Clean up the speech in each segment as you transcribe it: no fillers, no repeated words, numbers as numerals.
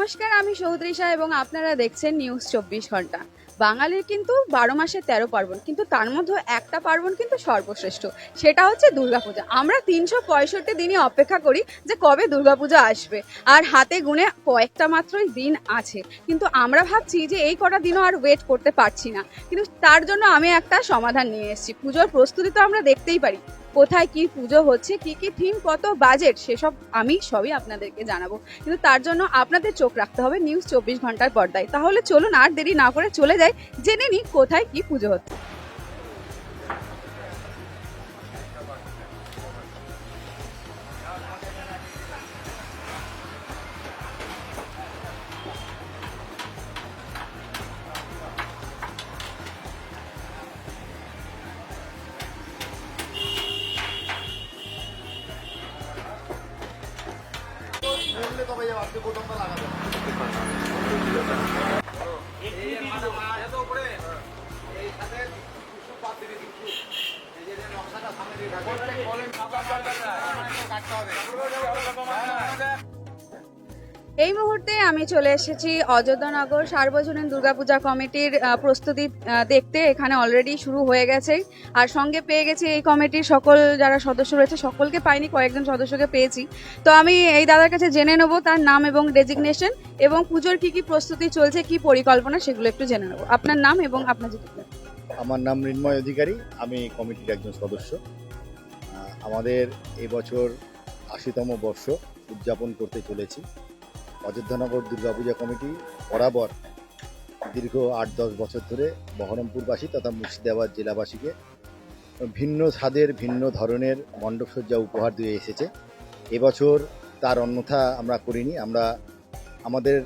নমস্কার, আমি সৌত্রিষা এবং আপনারা দেখছেন নিউজ 24 ঘন্টা। বাঙালির কিন্তু 12 মাসে 13 পার্বণ, কিন্তু তার মধ্যে একটা পার্বণ কিন্তু সর্বশ্রেষ্ঠ, সেটা হচ্ছে দুর্গাপূজা। আমরা 365 দিনই অপেক্ষা করি যে কবে দুর্গাপূজা আসবে, আর হাতে গুনে কয়েকটা মাত্রই দিন আছে, কিন্তু আমরা ভাবছি যে এই কটা দিনও আর ওয়েট করতে পারছি না। কিন্তু তার জন্য আমি একটা সমাধান নিয়ে এসেছি। পুজোর প্রস্তুতি তো আমরা দেখতেই পারি, কোথায় কি পুজো হচ্ছে, কি কি থিম, কত বাজেট, সেসব আমি সবই আপনাদেরকে জানাবো। কিন্তু তার জন্য আপনাদের চোখ রাখতে হবে নিউজ 24 ঘন্টার পর্দায়। তাহলে চলুন আর দেরি না করে চলে যাই, জেনে নিই কোথায় কি পুজো হচ্ছে। এই মুহূর্তে আমি চলে এসেছি অযোধ্যানগর সার্বজনীন দুর্গাপূজা কমিটির প্রস্তুতি দেখতে। এখানে অলরেডি শুরু হয়ে গেছে, আর সঙ্গে পেয়ে গেছি এই কমিটির সকল যারা সদস্য রয়েছে। সকলকে পাইনি, কয়েকজন সদস্যকে পেয়েছি। তো আমি এই দাদার কাছে জেনে নেবো তার নাম এবং ডেজিগনেশন, এবং পুজোর কি কি প্রস্তুতি চলছে, কি পরিকল্পনা, সেগুলো একটু জেনে নেবো। আপনার নাম এবং আপনার যেটা। আমার নাম মৃন্ময় অধিকারী, আমি কমিটির একজন সদস্য। আমাদের এবছর ৮০তম বর্ষ উদযাপন করতে চলেছি। অযোধ্যানগর দুর্গাপূজা কমিটি বরাবর দীর্ঘ ৮-১০ বছর ধরে বহরমপুরবাসী তথা মুর্শিদাবাদ জেলাবাসীকে ভিন্ন স্বাদের ভিন্ন ধরনের মণ্ডপসজ্জা উপহার দিয়ে এসেছে। এবছর তার অন্যথা আমরা করিনি। আমরা আমাদের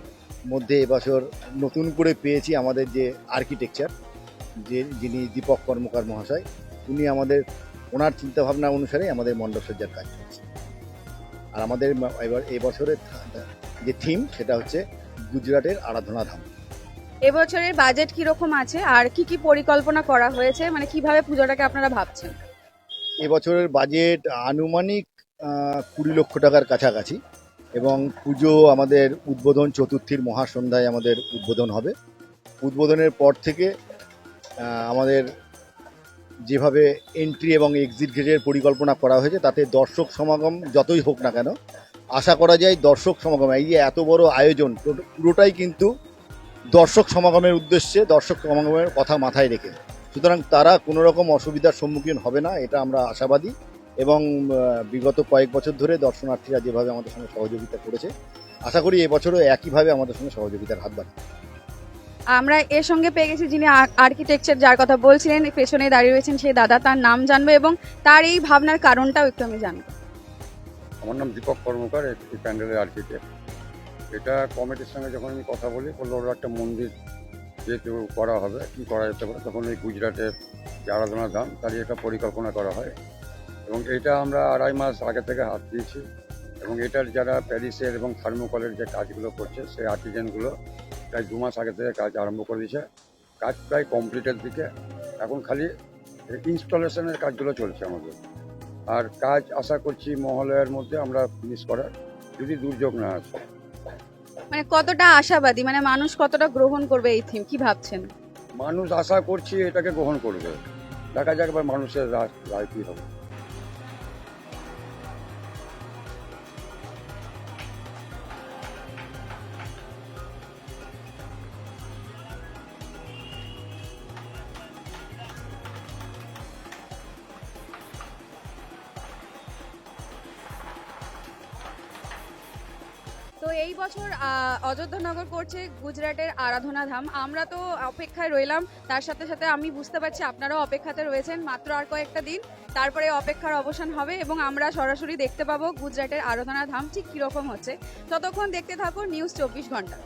মধ্যে এবছর নতুন করে পেয়েছি আমাদের যে আর্কিটেকচার, যিনি দীপক কর্মকার মহাশয়, উনি ওনার চিন্তাভাবনা অনুসারে আমাদের মণ্ডপসজ্জার কাজ করছে। আর আমাদের এবছরের যে থিম সেটা হচ্ছে গুজরাটের আরাধনা ধাম। এবছরের বাজেট কিরকম আছে আর কি কি পরিকল্পনা করা হয়েছে, মানে কিভাবে পুজোটাকে আপনারা ভাবছেন? এবছরের বাজেট আনুমানিক 20 লক্ষ টাকার কাছাকাছি, এবং পুজো আমাদের উদ্বোধন চতুর্থীর মহাসন্ধ্যায় আমাদের উদ্বোধন হবে। উদ্বোধনের পর থেকে আমাদের যেভাবে এন্ট্রি এবং এক্সিট গেটের পরিকল্পনা করা হয়েছে, তাতে দর্শক সমাগম যতই হোক না কেন, আশা করা যায় দর্শক সমাগম, এই যে এত বড় আয়োজন পুরোটাই কিন্তু দর্শক সমাগমের উদ্দেশ্যে, দর্শক সমাগমের কথা মাথায় রেখে, সুতরাং তারা কোনো রকম অসুবিধার সম্মুখীন হবে না, এটা আমরা আশাবাদী। এবং বিগত কয়েক বছর ধরে দর্শনার্থীরা যেভাবে আমাদের সঙ্গে সহযোগিতা করেছে, আশা করি এবছরও একইভাবে আমাদের সঙ্গে সহযোগিতার হাত বাড়াবে। আমরা এর সঙ্গে পেয়ে গেছি যিনি আর্কিটেকচার, যার কথা বলছিলেন, পেছনে দাঁড়িয়ে রয়েছেন সেই দাদা। তার নাম জানবো এবং তার এই ভাবনার কারণটাও একটু আমি জানবো। আমার নাম দীপক কর্মকার, এই প্যান্ডেলের আর্কিটেক্ট। এটা কমিটির সঙ্গে যখন আমি কথা বলি, বললো ওরা একটা মন্দির যেহেতু করা হবে, কী করা যেতে পারে, তখন এই গুজরাটের যে আরাধনা ধাম, তারই একটা পরিকল্পনা করা হয়। এবং এটা আমরা 2.5 মাস আগে থেকে হাত দিয়েছি, এবং এটার যারা প্যারিসের এবং থার্মোকলের যে কাজগুলো করছে, সেই আর্টিজেনগুলো প্রায় 2 মাস আগে থেকে কাজ আরম্ভ করে দিয়েছে। কাজ প্রায় কমপ্লিটের দিকে, এখন খালি ইনস্টলেশনের কাজগুলো চলছে আমাদের। আর কাজ আশা করছি মহালয়ার মধ্যে আমরা ফিনিশ করার, যদি দুর্যোগ না আসে। মানে কতটা আশাবাদী, মানে মানুষ কতটা গ্রহণ করবে এই থিম, কি ভাবছেন? মানুষ আশা করছি এটাকে গ্রহণ করবে, দেখা যাক এবার মানুষের রায় কী হবে। তো এই বছর অযোধ্যানগর করছে গুজরাটের আরাধনা ধাম। আমরা তো অপেক্ষায় রইলাম, তার সাথে সাথে আমি বুঝতে পারছি আপনারাও অপেক্ষাতে রয়েছেন। মাত্র আর কয়েকটা দিন, তারপরে অপেক্ষার অবসান হবে এবং আমরা সরাসরি দেখতে পাবো গুজরাটের আরাধনা ধাম ঠিক কিরকম হচ্ছে। ততক্ষণ দেখতে থাকো নিউজ 24 ঘন্টা।